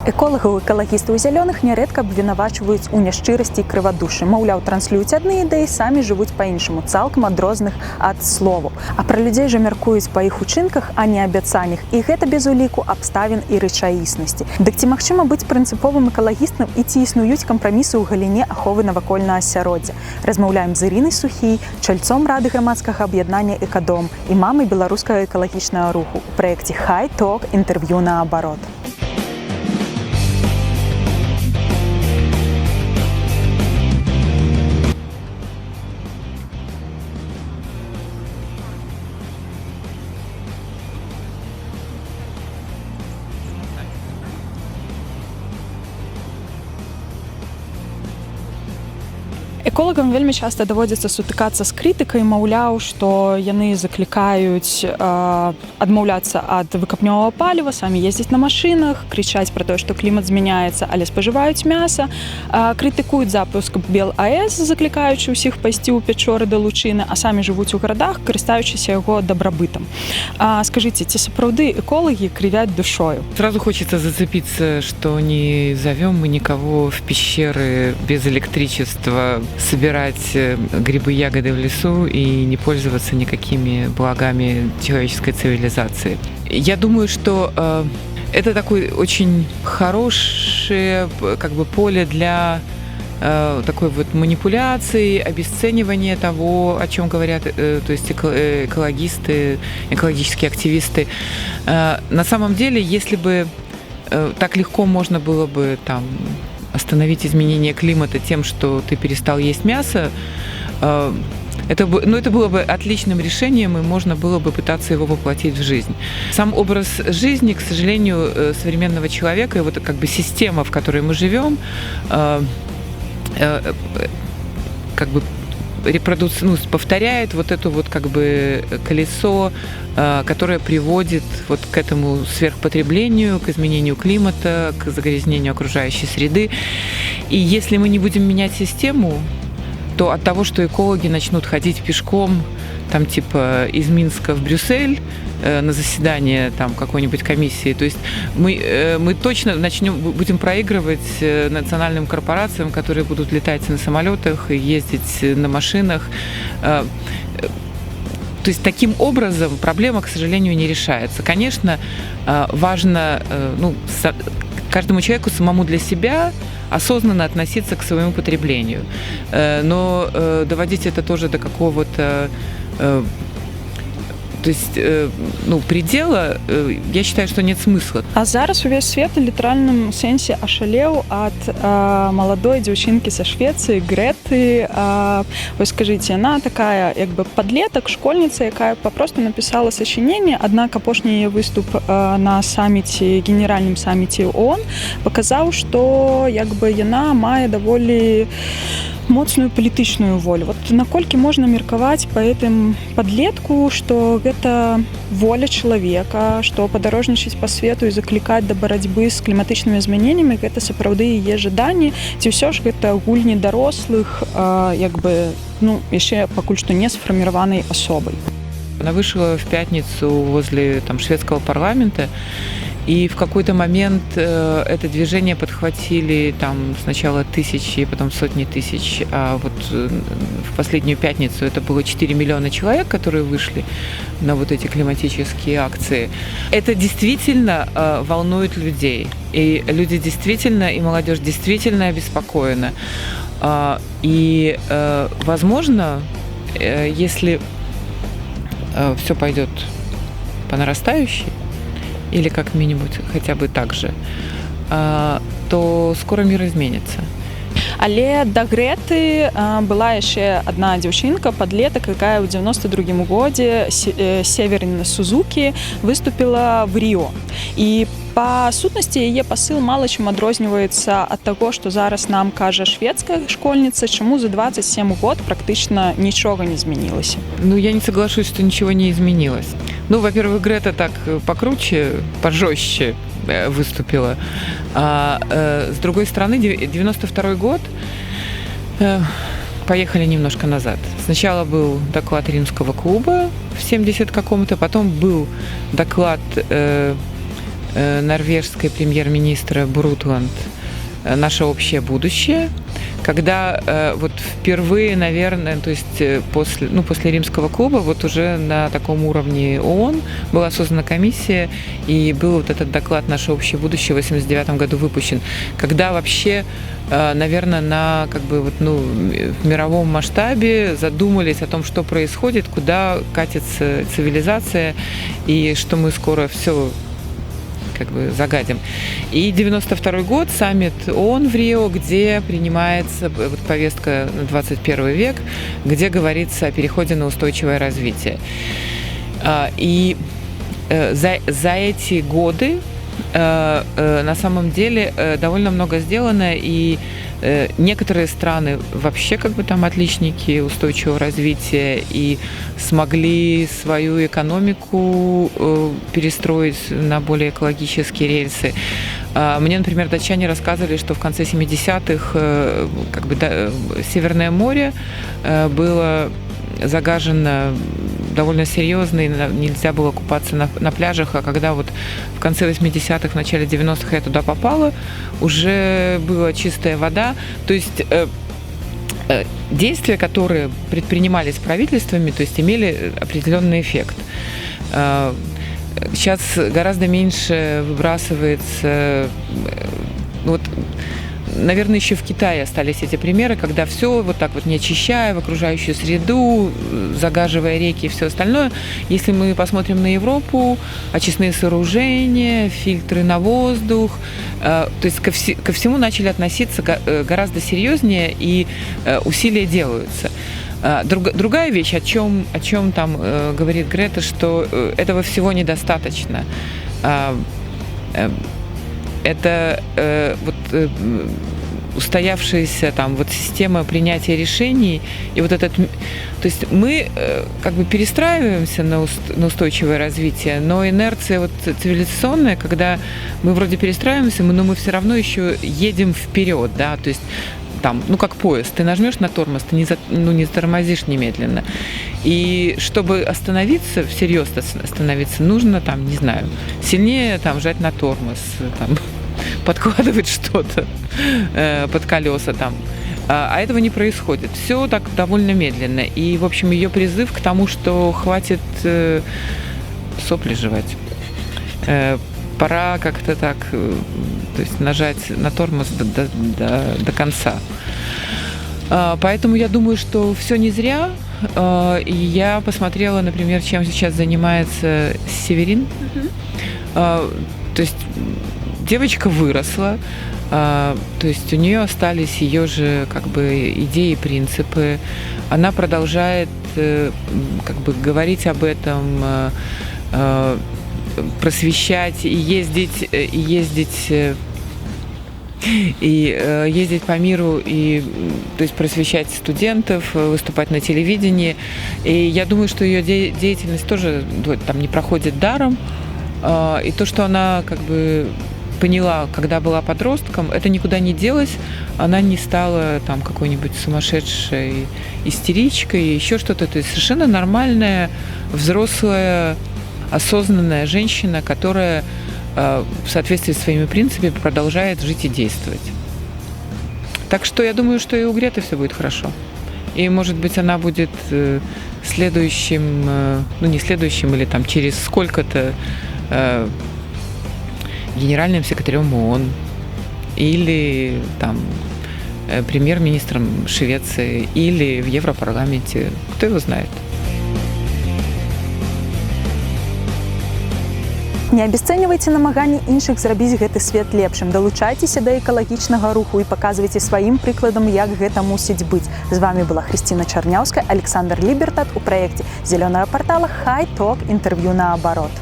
Эколагаў і экалагістаў зялёных нярэдка абвінавачваюць у няшчырасці і крывадушшы. Маўляў, транслююць адны ідэі, самі жывуць па-іншаму, цалкам адрозных ад словаў. А пра людзей жа мяркуюць па іх учынках, а не абяцаннях. І гэта без уліку абставін і рэчаіснасці. Дык ці магчыма быць прынцыповым экалагістам і ці існуюць кампрамісы ў галіне аховы навакольнага асяроддзя? Размаўляем з Ірынай Сухій, чальцом рады грамадскага аб'яднання «Экадом» і мамай беларускага экалагічнага руху у праекце «Хай Ток. Інтэрв'ю наабарот». Эколагам вельмі часта даводзіцца сутыкацца з крытыкай, маўляў, што яны заклікаюць адмаўляцца ад выкапнёвага паліва, самі ездзіць на машынах, крычаць пра тое, што клімат змяняецца, але спажываюць мяса, крытыкуюць запуск БелАЭС, заклікаючы ўсіх пайсці ў пячоры да лучыны, а самі жывуць у гарадах, карыстаючыся яго дабрабытам. Скажите, ці сапраўды эколаги кривят душою? Сразу хочется зацепиться, что не зовем мы никого в пещеры без электричества собирать грибы, ягоды в лесу и не пользоваться никакими благами человеческой цивилизации. Я думаю, что это такое очень хорошее поле для такой вот манипуляции, обесценивания того, о чем говорят, то есть экологисты, экологические активисты. На самом деле, если бы так легко можно было бы там остановить изменение климата тем, что ты перестал есть мясо, это было бы отличным решением, и можно было бы пытаться его воплотить в жизнь. Сам образ жизни, к сожалению, современного человека, и вот как бы система, в которой мы живем, повторяет вот это вот как бы колесо, которое приводит вот к этому сверхпотреблению, к изменению климата, к загрязнению окружающей среды. И если мы не будем менять систему, то от того, что экологи начнут ходить пешком, там типа из Минска в Брюссель на заседание там какой-нибудь комиссии, то есть мы точно будем проигрывать национальным корпорациям, которые будут летать на самолетах и ездить на машинах. То есть таким образом проблема, к сожалению, не решается. Конечно, важно каждому человеку самому для себя осознанно относиться к своему потреблению, но доводить это тоже до какого-то предела, я считаю, что нет смысла. А зараз увесь свет у літаральным сэнсе ашалеў ад маладой дзяўчынкі са Швецыі Грэты. Вось скажите, яна такая як бы подлетак, школьница, якая попросту написала сачыненне, аднак апошні яе выступ на саміце, генеральным саміце ООН паказаў, што як бы яна мае даволі моцную палітычную волю. Вот наколькі можна меркаваць па гэтым падлетку, што гэта воля чалавека, што падарожнічаць па свету і заклікаць да барацьбы з кліматычнымі змяненнямі, гэта сапраўды яе жаданні, ці ўсё ж гэта гульні дарослых, яшчэ пакуль што не сфарміраванай асобай. Она вышла в пятницу возле шведского парламента, и в какой-то момент это движение подхватили сначала тысячи, потом сотни тысяч, а вот в последнюю пятницу это было 4 миллиона человек, которые вышли на вот эти климатические акции. Это действительно волнует людей, и люди действительно, и молодежь действительно обеспокоена. И, возможно, если все пойдет по нарастающей, или как минимум хотя бы так же, то скоро мир изменится. Але да Грэты была яшчэ адна дзяўчынка, падлетак, якая ў 92-м годзе Северин Сузукі выступила в Ріо. І па сутнасці яе пасыл мала чым адрозніваецца ад таго, што зараз нам кажа шведская школьніца, чаму за 27 год практычна нічога не змянілася. Я не соглашусь, что ничего не изменилось. Во-первых, Грета так покруче, пожестче выступила. А с другой стороны, 92-й год, поехали немножко назад. Сначала был доклад Римского клуба в 70 каком-то, потом был доклад норвежской премьер-министра Брутланд «Наше общее будущее», когда вот впервые, наверное, то есть после Римского клуба, вот уже на таком уровне ООН была создана комиссия, и был вот этот доклад «Наше общее будущее» в 1989 году выпущен, когда вообще, наверное, в мировом масштабе задумались о том, что происходит, куда катится цивилизация, и что мы скоро все загадим. И 92 год, саммит ООН в Рио, где принимается повестка на 21 век, где говорится о переходе на устойчивое развитие. И за эти годы на самом деле довольно много сделано, и некоторые страны вообще там отличники устойчивого развития и смогли свою экономику перестроить на более экологические рельсы. Мне, например, датчане рассказывали, что в конце 70-х Северное море было загажено довольно серьезно, и нельзя было купаться на пляжах, а когда вот в конце 80-х, в начале 90-х я туда попала, уже была чистая вода. То есть действия, которые предпринимались правительствами, то есть имели определенный эффект. Сейчас гораздо меньше выбрасывается. Наверное, еще в Китае остались эти примеры, когда все вот так вот, не очищая в окружающую среду, загаживая реки и все остальное. Если мы посмотрим на Европу, очистные сооружения, фильтры на воздух, то есть ко всему начали относиться гораздо серьезнее, и усилия делаются. Другая вещь, о чем там говорит Грета, что этого всего недостаточно. Это устоявшаяся система принятия решений, и то есть мы перестраиваемся на устойчивое развитие, но инерция цивилизационная, когда мы вроде перестраиваемся, но мы все равно еще едем вперед, да, то есть как поезд, ты нажмешь на тормоз, ты не затормозишь немедленно. И чтобы остановиться, всерьез остановиться, нужно, сильнее жать на тормоз, подкладывать что-то под колеса . А этого не происходит. Все так довольно медленно. И, в общем, ее призыв к тому, что хватит сопли жевать. Пора как-то так, то есть нажать на тормоз до конца. Поэтому я думаю, что все не зря. И я посмотрела, например, чем сейчас занимается Северин. То есть девочка выросла, то есть у нее остались ее же идеи, принципы. Она продолжает говорить об этом, просвещать и ездить по миру, и то есть просвещать студентов, выступать на телевидении. И я думаю, что ее деятельность тоже не проходит даром. И то, что она поняла, когда была подростком, это никуда не делось. Она не стала какой-нибудь сумасшедшей истеричкой, еще что-то. То есть совершенно нормальная, взрослая, осознанная женщина, которая в соответствии с своими принципами продолжает жить и действовать. Так что я думаю, что и у Греты все будет хорошо. И, может быть, она будет следующим, не следующим, или через сколько-то генеральным секретарем ООН, или премьер-министром Швеции, или в Европарламенте. Кто его знает? Не абясцэньвайце намаганні іншых зрабіць гэты свет лепшым. Далучайцеся да экалагічнага руху і паказвайце сваім прыкладам, як гэта мусіць быць. З вами была Хрысціна Чарняўская, Александр Лібертат у праекце зялёнага партала Хай Ток, інтэрв'ю наабарот.